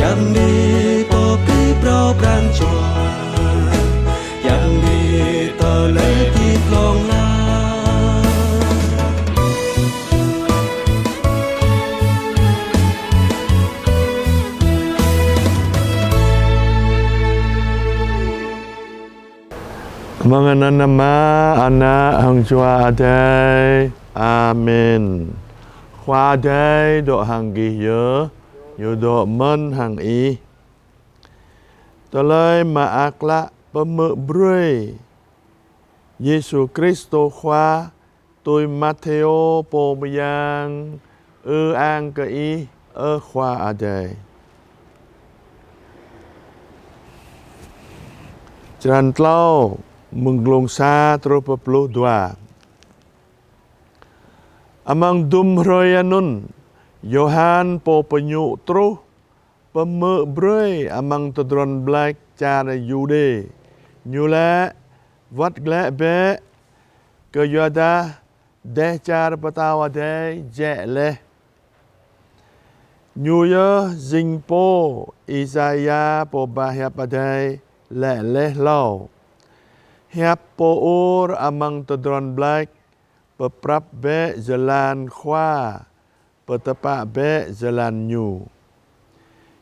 yang di popi pro prang chua yang di tờ lấy thì lòng la Mga nama anak hang chua adai amen khoa adai độ hàng ghi nhớ nhiều độ mân hàng ý tờ lời mà ác lạ bấm mơ brê Giêsu Christo khoa tôi Matthew po yang an cái ý khoa adai Trần lâu menglong sa tropoplo dua. Amang dumroyanun Yohan po penyu tru peme brei amang tedron black cara yude nyula wat gle be ke yoda de cara patawa de jele nyuya zingpo Isaiah po bahya padai le lau Hiap po ur amang tedron black peprap be jalan khwa petepak be jalan nyu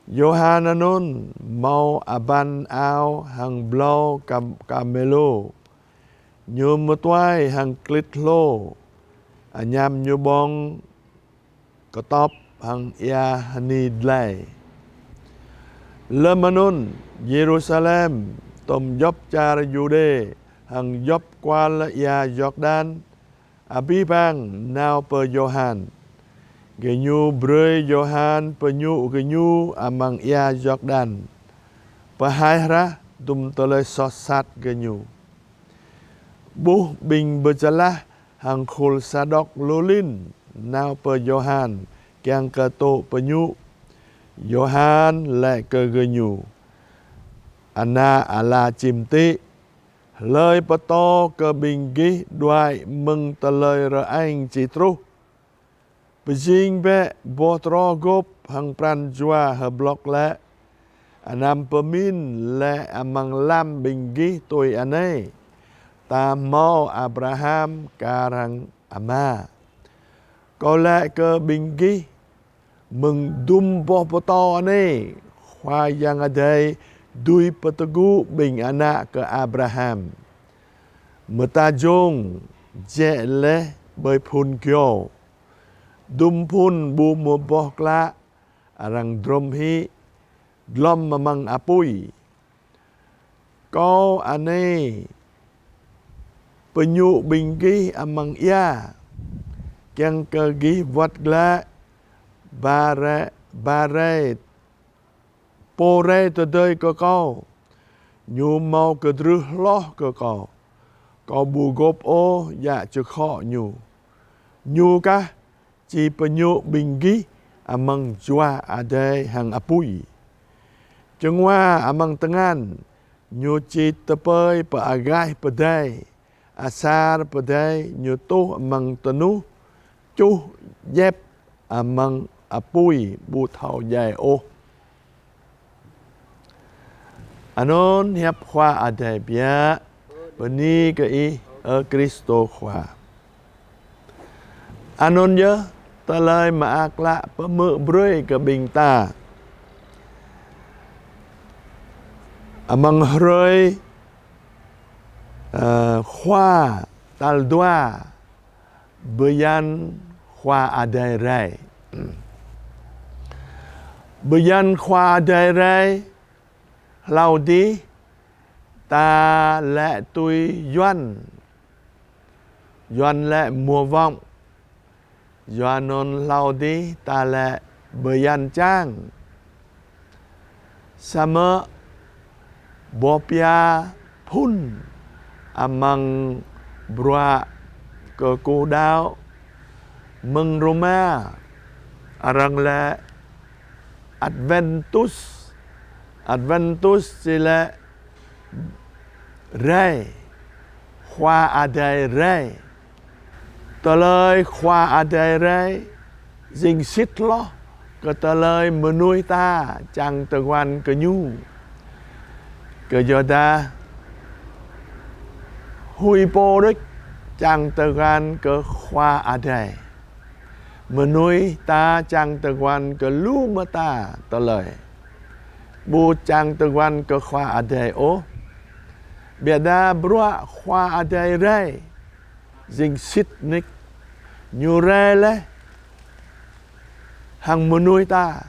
Yohananun mau aban au hang blau kamelo nyu metwai hang klit lo anyam nyu bong ketop hang ya hani dlai Lemanun Jerusalem tom job cara Jude hang job kuala ya Jordan abibang now per Johan genyu brei Johan penyu genyu amang ya Jordan pahaira dum tole sosat genyu buh bing berjalah hang khul sadok lulin now per Johan kiang keto penyu Johan le ke genyu Ana ala chimti lời pato ke bingi duai meng teloi ra anh chi tru Beijing be botro gop hang pran jua he blok le anam pemin le amang lam bingi toi ane ta mau Abraham karang ama ko le ke bingi meng dum bo poto ane khoa yang adai Dui petegu bing anak ke Abraham. Metajong jele bơi phun kyo. Dum phun bu mo bokla arang drom hi glom mamang apui. Ko ane penyu bing gi amang ya. Kiang ke gi wat gla bare Pore te dơi cơ co nhu mau cơ drư lo cơ co bù gốp ô dạ chứ khó nhu ca chỉ pa nhu bình ghi amang jua ade hang apui chừng qua amang tengan nhu chỉ tepoi pa agai pa day asar pa day nhu tu amang tenu chu dép amang apui bu thao dài ô Anon hiap khoa adai bia beni ke i Kristo khoa Anon je talai ma akla peme broi ke bing ta amang hroi khoa tal dua beyan khoa adai rai beyan khoa adai rai Lau đi ta lệ tui doan lệ mùa vọng doan non lau đi ta lệ bayan trang sama bopia pun amang brua ke kudau meng Roma arang lệ Adventus sila rai khoa adai rai toloi khoa adai rai dinh xít lo Ke talai menui ta chang tewan ke nyu. Ke joda hui po đích chang tewan ke khoa adai. Menui ta chang tewan ke lu mata talai. Bu chang tewan ke khoa adai o. Biada brua khoa adai rai. Dinh xít ních nhu rê lê hằng mơ nuôi ta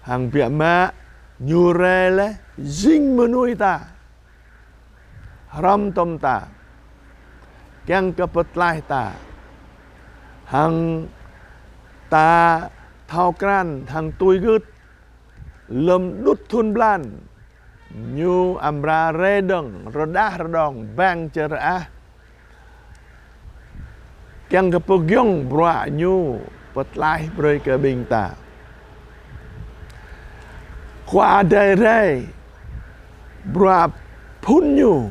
hằng bịa mẹ nhu rê lê dinh mơ nuôi ta ram tom ta keng kepet lai ta hằng ta thao kran hằng tui gứt lâm đút thun blan nhu amra rê đằng rodah rodong bang chera Keng kepegyong bra nyu petlai broi ke bing ta. Kwa dai rai bra phun nyu.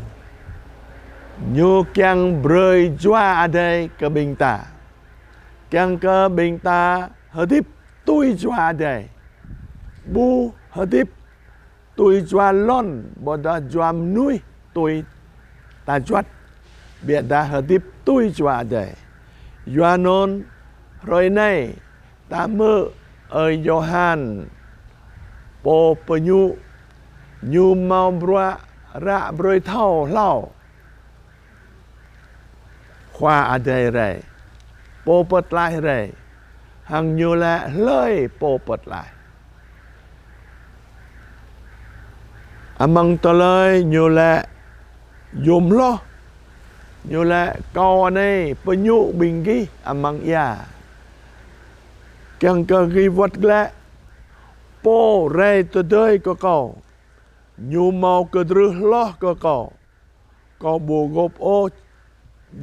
Nyu keng broi jua adai ke bing ta. Keng ke bing ta hadip tui jua adai. Bu hadip tui jua lon boda jua nui tui ta juat. Biar dah hadip tui jua adai. Yohanon rồi này ta mơ ơi Johan po penyu nyu mau bra ra broi thau lau khoa adai rai po pet lai rai hang nyu la lơi po pet lai amang toloi nyu la yum lo Nhu la kau này penyu binggi amang ya. Kang ka gi wat gla po re to doi ko kau. Nhu mau ke dru lo ko kau. Kau bo gop o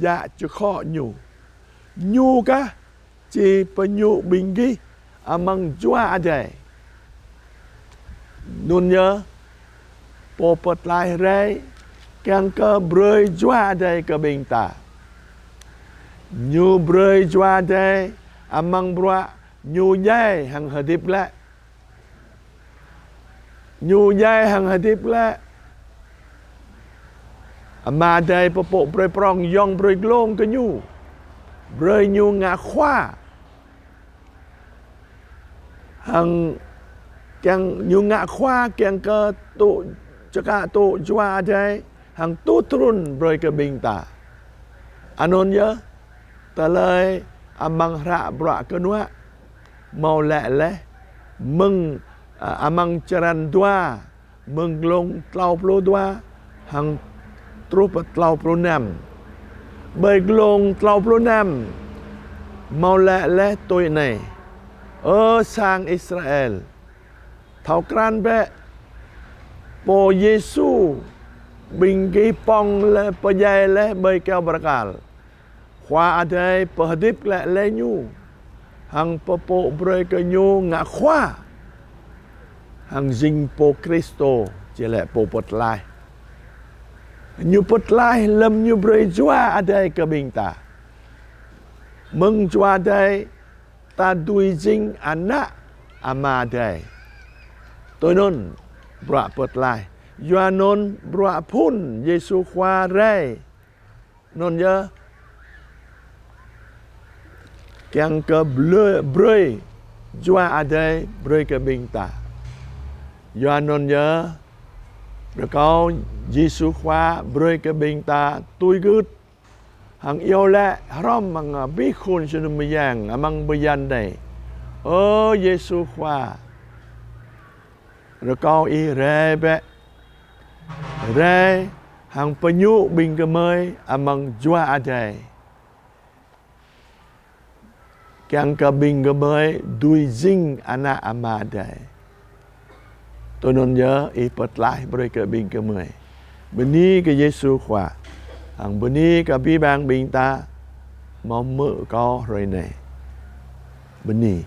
ya chu kho nhu. Nhu ka chi penyu binggi amang jua adai. Nun nhớ po pet lai re Kang ke broi jua dai ke bing ta. Nyu broi jua dai amang brua nyu yai hang hadip la. Nyu yai hang hadip la. Ama dai popo broi prong yong broi glong ke nyu. Broi nyu ngạ khoa. Hang kang nyu ngạ khoa kang ke tu chaka tu jua dai hằng tu trun broi ke bing ta. Anon nhớ ta lời amang ra bra ke nua mau lẹ lẹ mừng amang charan dua mừng long tlau plo dua hằng trup tlau plo nam bơi long tlau plo nam mau lẹ lẹ tôi này ở sang Israel thảo kran be po Giêsu Binggi pong le pejai le bay kau berakal. Khoa adai pehadip le le nyu. Hang popo broi ke nyu ngạ khoa. Hang jing po Kristo je le po pot lai. Nyu pot lai lem nyu broi jua adai ke bing ta. Meng jua adai ta dui jing anak ama adai. Tôi non bra pot lai. Yohanon bra phun Giêsu khoa rai non nhớ Kang ke broi jua adai broi ke bing ta. Yohanon nhớ rồi câu Giêsu khoa broi ke bing ta tui gứt hằng yêu lệ rom mang bi khôn cho nó yang amang bayan này Giêsu khoa rồi câu y re be Rai hang penyu bing ke mới amang jua adai. Kang ke bing ke mới dui jing anak ama adai. Tôi non nhớ y pet lai broi ke bing ke mới. Beni ke Giêsu khoa. Hang beni ke bi bang bing ta mau mơ ko rồi này. Beni